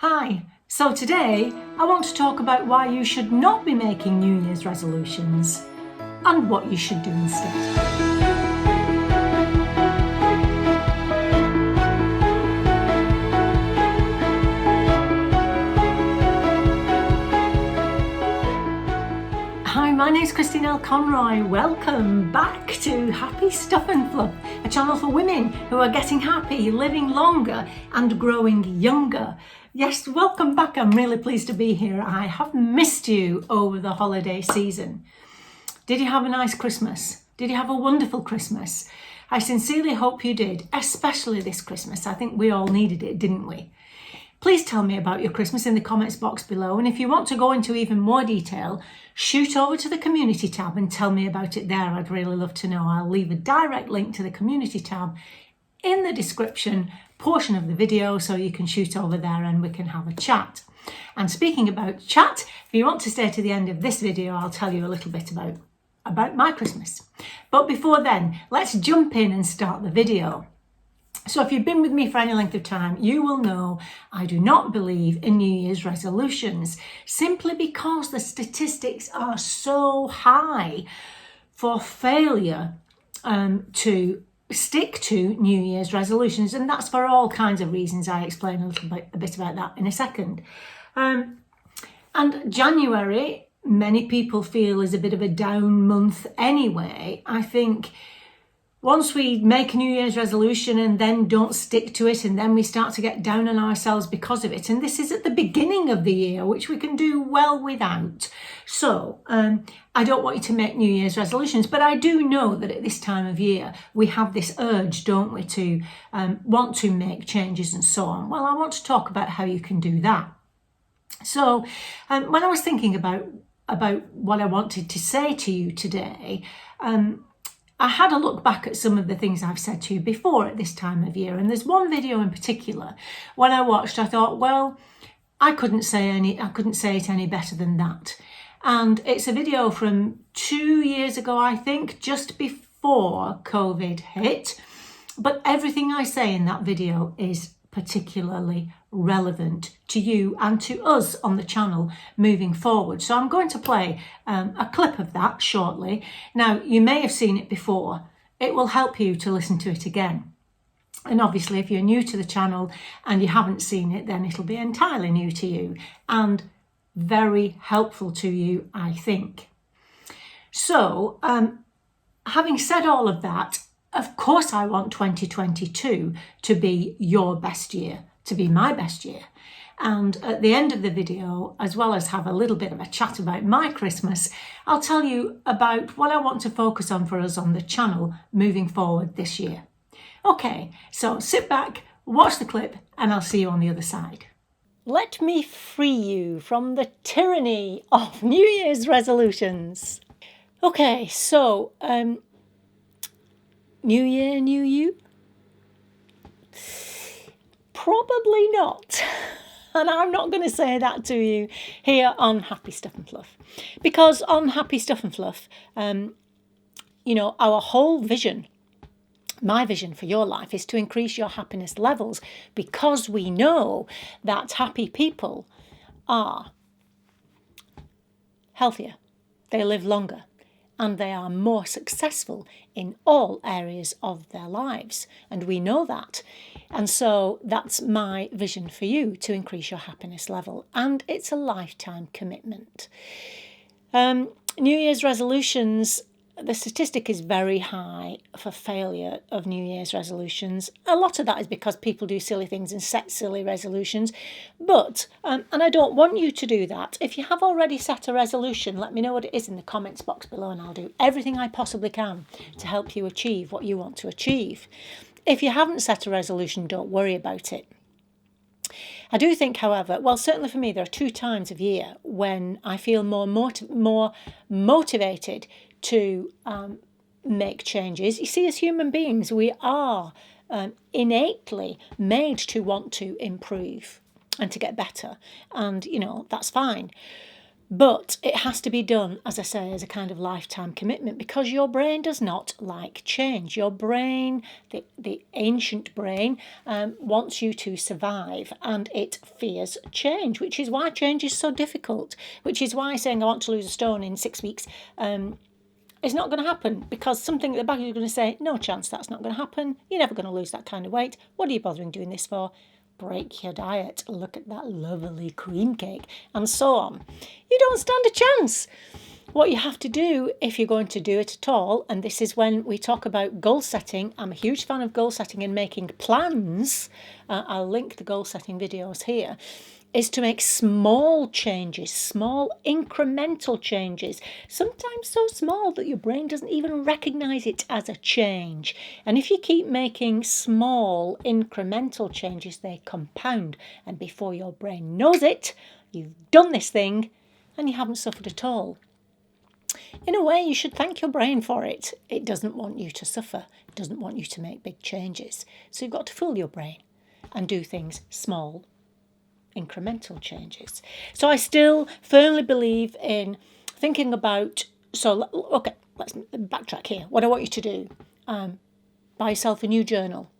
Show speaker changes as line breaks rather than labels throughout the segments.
Hi, so today I want to talk about why you should not be making New Year's resolutions and what you should do instead. Hi, my name's Christine Conroy. Welcome back to Happy Stuff and Fluff, a channel for women who are getting happy, living longer and growing younger. Yes, welcome back. I'm really pleased to be here. I have missed you over the holiday season. Did you have a nice Christmas? Did you have a wonderful Christmas? I sincerely hope you did, especially this Christmas. I think we all needed it, didn't we? Please tell me about your Christmas in the comments box below, and if you want to go into even more detail, shoot over to the community tab and tell me about it there. I'd really love to know. I'll leave a direct link to the community tab in the description portion of the video so you can shoot over there and we can have a chat. And speaking about chat, if you want to stay to the end of this video, I'll tell you a little bit about my Christmas. But before then, let's jump in and start the video. So if you've been with me for any length of time, you will know I do not believe in New Year's resolutions, simply because the statistics are so high for failure to stick to New Year's resolutions, and that's for all kinds of reasons. I explain a bit about that in a second. And January, many people feel, is a bit of a down month anyway. I think once we make a New Year's resolution and then don't stick to it, and then we start to get down on ourselves because of it. And this is at the beginning of the year, which we can do well without. So I don't want you to make New Year's resolutions, but I do know that at this time of year, we have this urge, don't we, to want to make changes and so on. Well, I want to talk about how you can do that. So when I was thinking about what I wanted to say to you today, I had a look back at some of the things I've said to you before at this time of year, and there's one video in particular when I watched, I thought, well, I couldn't say it any better than that. And it's a video from 2 years ago, I think, just before COVID hit. But everything I say in that video is particularly relevant to you and to us on the channel moving forward. So I'm going to play a clip of that shortly. Now, you may have seen it before. It will help you to listen to it again. And obviously, if you're new to the channel and you haven't seen it, then it'll be entirely new to you and very helpful to you, I think. So, having said all of that, of course, I want 2022 to be your best year, to be my best year. And at the end of the video, as well as have a little bit of a chat about my Christmas, I'll tell you about what I want to focus on for us on the channel moving forward this year. Okay, so sit back, watch the clip, and I'll see you on the other side. Let me free you from the tyranny of New Year's resolutions. Okay, so New year, new you? Probably not. And I'm not going to say that to you here on Happy Stuff and Fluff. Because on Happy Stuff and Fluff, our whole vision, my vision for your life, is to increase your happiness levels, because we know that happy people are healthier, they live longer, and they are more successful in all areas of their lives. And we know that. And so that's my vision for you, to increase your happiness level. And it's a lifetime commitment. New Year's resolutions, the statistic is very high for failure of New Year's resolutions. A lot of that is because people do silly things and set silly resolutions. But, and I don't want you to do that. If you have already set a resolution, let me know what it is in the comments box below, and I'll do everything I possibly can to help you achieve what you want to achieve. If you haven't set a resolution, don't worry about it. I do think, however, well, certainly for me, there are 2 times of year when I feel more motivated to make changes. You see, as human beings, we are innately made to want to improve and to get better. And, that's fine. But it has to be done, as I say, as a kind of lifetime commitment, because your brain does not like change. Your brain, the ancient brain, wants you to survive, and it fears change, which is why change is so difficult, which is why saying I want to lose a stone in 6 weeks is not going to happen, because something at the back of you is going to say, no chance, that's not going to happen. You're never going to lose that kind of weight. What are you bothering doing this for? Break your diet. Look at that lovely cream cake, and so on. You don't stand a chance. What you have to do, if you're going to do it at all, and this is when we talk about goal setting. I'm a huge fan of goal setting and making plans. I'll link the goal setting videos here. Is to make small changes, small incremental changes, sometimes so small that your brain doesn't even recognise it as a change. And if you keep making small incremental changes, they compound. And before your brain knows it, you've done this thing and you haven't suffered at all. In a way, you should thank your brain for it. It doesn't want you to suffer. It doesn't want you to make big changes. So you've got to fool your brain and do things small, incremental changes. So I still firmly believe in thinking about, okay, let's backtrack here. What I want you to do, buy yourself a new journal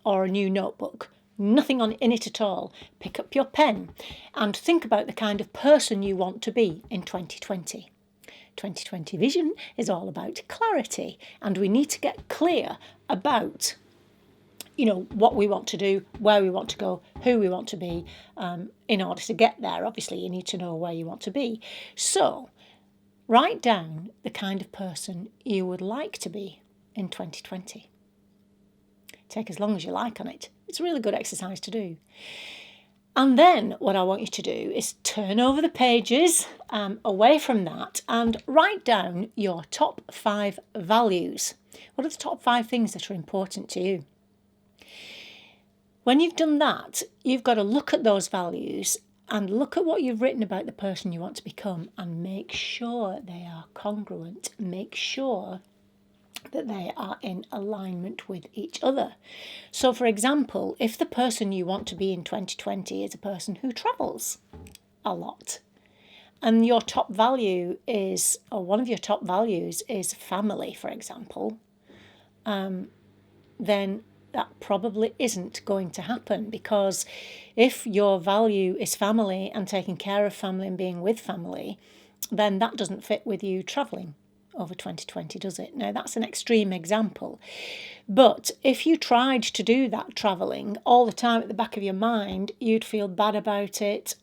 or a new notebook, nothing in it at all. Pick up your pen and think about the kind of person you want to be in 2020. 2020 vision is all about clarity, and we need to get clear about what we want to do, where we want to go, who we want to be. In order to get there, obviously, you need to know where you want to be. So, write down the kind of person you would like to be in 2020. Take as long as you like on it. It's a really good exercise to do. And then what I want you to do is turn over the pages away from that and write down your top 5 values. What are the top 5 things that are important to you? When you've done that, you've got to look at those values and look at what you've written about the person you want to become and make sure they are congruent. Make sure that they are in alignment with each other. So, for example, if the person you want to be in 2020 is a person who travels a lot, and your top value is, or one of your top values is family, for example, then that probably isn't going to happen, because if your value is family and taking care of family and being with family, then that doesn't fit with you travelling over 2020, does it? Now, that's an extreme example. But if you tried to do that travelling all the time at the back of your mind, you'd feel bad about it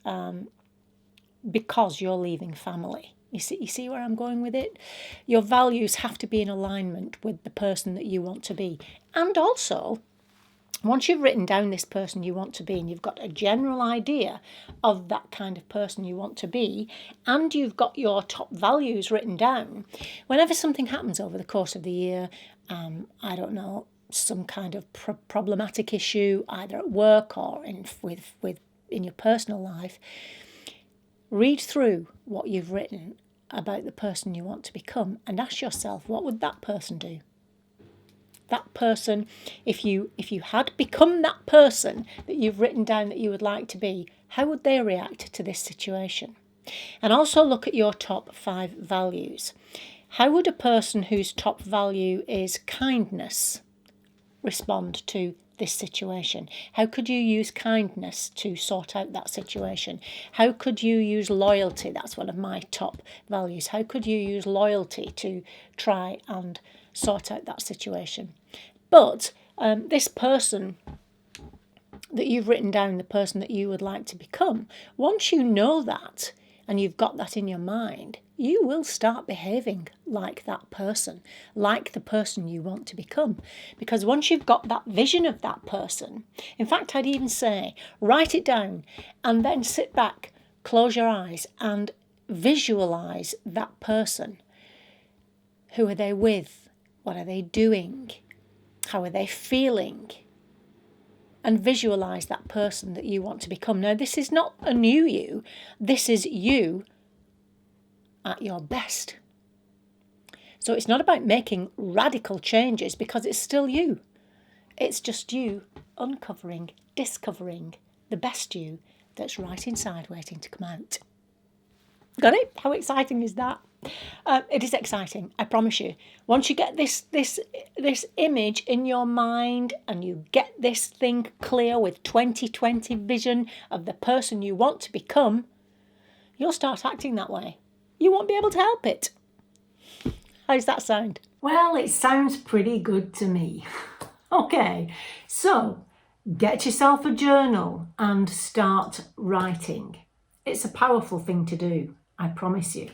because you're leaving family. You see where I'm going with it? Your values have to be in alignment with the person that you want to be. And also, once you've written down this person you want to be and you've got a general idea of that kind of person you want to be, and you've got your top values written down, whenever something happens over the course of the year, I don't know, some kind of problematic issue, either at work or in your personal life, read through what you've written about the person you want to become and ask yourself, what would that person do? That person, if you had become that person that you've written down that you would like to be, how would they react to this situation? And also look at your top 5 values. How would a person whose top value is kindness respond to this situation? How could you use kindness to sort out that situation? How could you use loyalty? That's one of my top values. How could you use loyalty to try and sort out that situation? But this person that you've written down, the person that you would like to become, once you know that and you've got that in your mind, you will start behaving like that person, like the person you want to become. Because once you've got that vision of that person, in fact, I'd even say, write it down and then sit back, close your eyes and visualise that person. Who are they with? What are they doing? How are they feeling? And visualise that person that you want to become. Now, this is not a new you. This is you at your best. So it's not about making radical changes because it's still you. It's just you uncovering, discovering the best you that's right inside waiting to come out. Got it? How exciting is that? It is exciting, I promise you. Once you get this image in your mind and you get this thing clear with 2020 vision of the person you want to become, you'll start acting that way. You won't be able to help it. How does that sound? Well, it sounds pretty good to me. Okay, so get yourself a journal and start writing. It's a powerful thing to do, I promise you.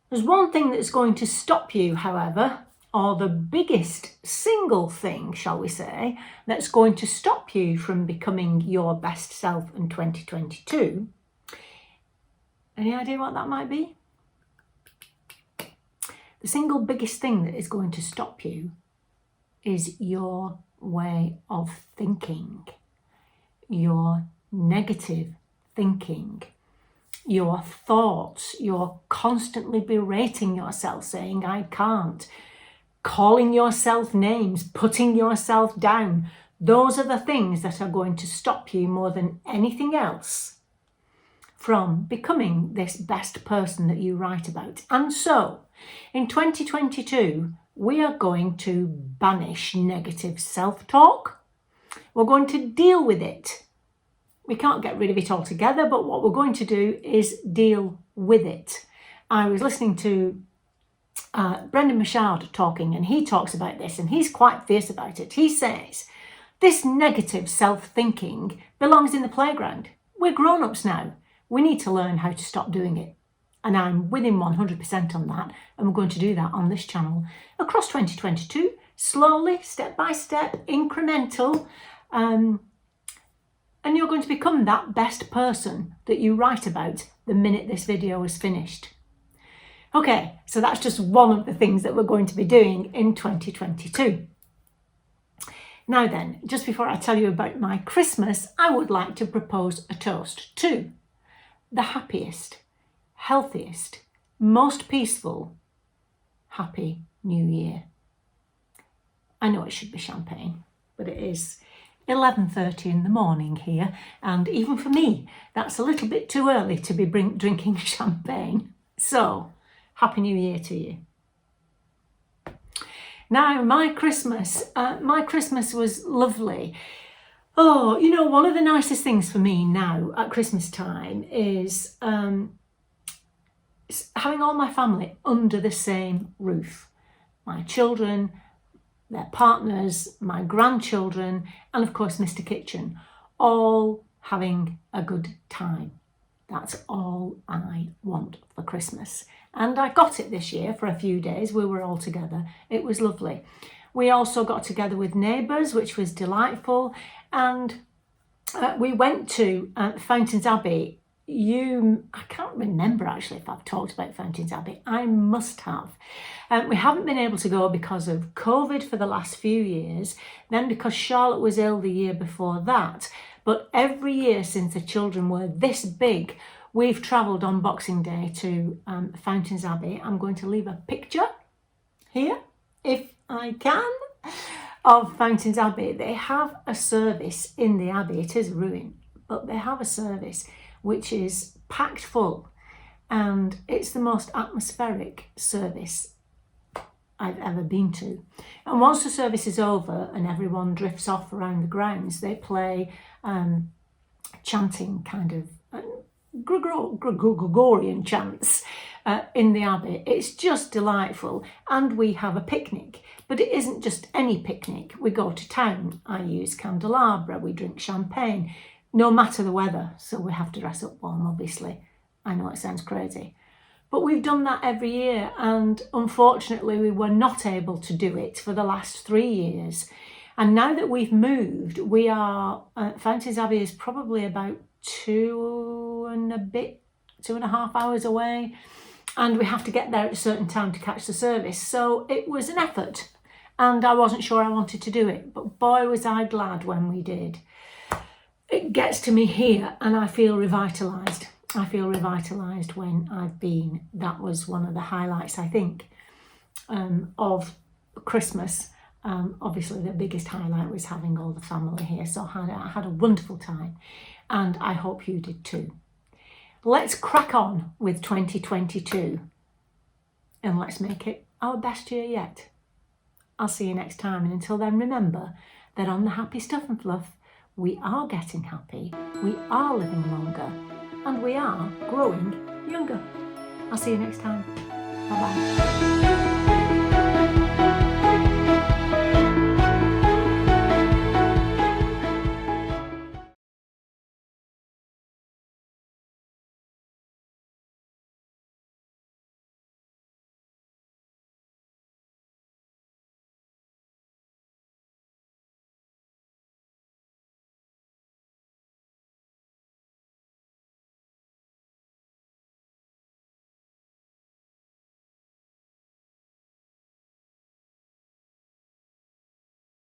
There's one thing that's going to stop you, however, or the biggest single thing, shall we say, that's going to stop you from becoming your best self in 2022. Any idea what that might be? The single biggest thing that is going to stop you is your way of thinking, your negative thinking, your thoughts. You're constantly berating yourself, saying, I can't, calling yourself names, putting yourself down. Those are the things that are going to stop you more than anything else from becoming this best person that you write about. And so, in 2022, we are going to banish negative self-talk. We're going to deal with it. We can't get rid of it altogether, but what we're going to do is deal with it. I was listening to Brendan Machard talking, and he talks about this, and he's quite fierce about it. He says, this negative self-thinking belongs in the playground. We're grown-ups now. We need to learn how to stop doing it. And I'm with him 100% on that, and we're going to do that on this channel across 2022, slowly, step by step, incremental, and you're going to become that best person that you write about the minute this video is finished. Okay, so that's just one of the things that we're going to be doing in 2022. Now then, just before I tell you about my Christmas, I would like to propose a toast to the happiest, healthiest, most peaceful, happy New Year. I know it should be champagne, but it is 11:30 in the morning here, and even for me, that's a little bit too early to be drinking champagne. So, Happy New Year to you. Now, my Christmas was lovely. Oh, you know, one of the nicest things for me now at Christmas time is having all my family under the same roof. My children, their partners, my grandchildren, and of course Mr. Kitchen, all having a good time. That's all I want for Christmas. And I got it this year for a few days. We were all together. It was lovely. We also got together with neighbours, which was delightful. And we went to Fountains Abbey. I can't remember actually if I've talked about Fountains Abbey. I must have. We haven't been able to go because of COVID for the last few years, then because Charlotte was ill the year before that. But every year since the children were this big, we've travelled on Boxing Day to Fountains Abbey. I'm going to leave a picture here, if I can, of Fountains Abbey. They have a service in the Abbey. It is a ruin, but they have a service which is packed full, and it's the most atmospheric service I've ever been to. And once the service is over and everyone drifts off around the grounds, they play chanting kind of Gregorian chants in the Abbey. It's just delightful. And we have a picnic, but it isn't just any picnic. We go to town. I use candelabra. We drink champagne, no matter the weather. So we have to dress up warm, obviously. I know it sounds crazy, but we've done that every year. And unfortunately, we were not able to do it for the last 3 years. And now that we've moved, we are, Fountains Abbey is probably about 2.5 hours away, and we have to get there at a certain time to catch the service. So it was an effort, and I wasn't sure I wanted to do it, but boy was I glad when we did. It gets to me here and I feel revitalised. I feel revitalised when I've been. That was one of the highlights, I think, of Christmas. Obviously the biggest highlight was having all the family here, so I had a wonderful time, and I hope you did too. let's crack on with 2022 and let's make it our best year yet. I'll see you next time, and until then, remember that on the Happy Stuff and Fluff, we are getting happy, we are living longer, and we are growing younger. I'll see you next time. Bye-bye.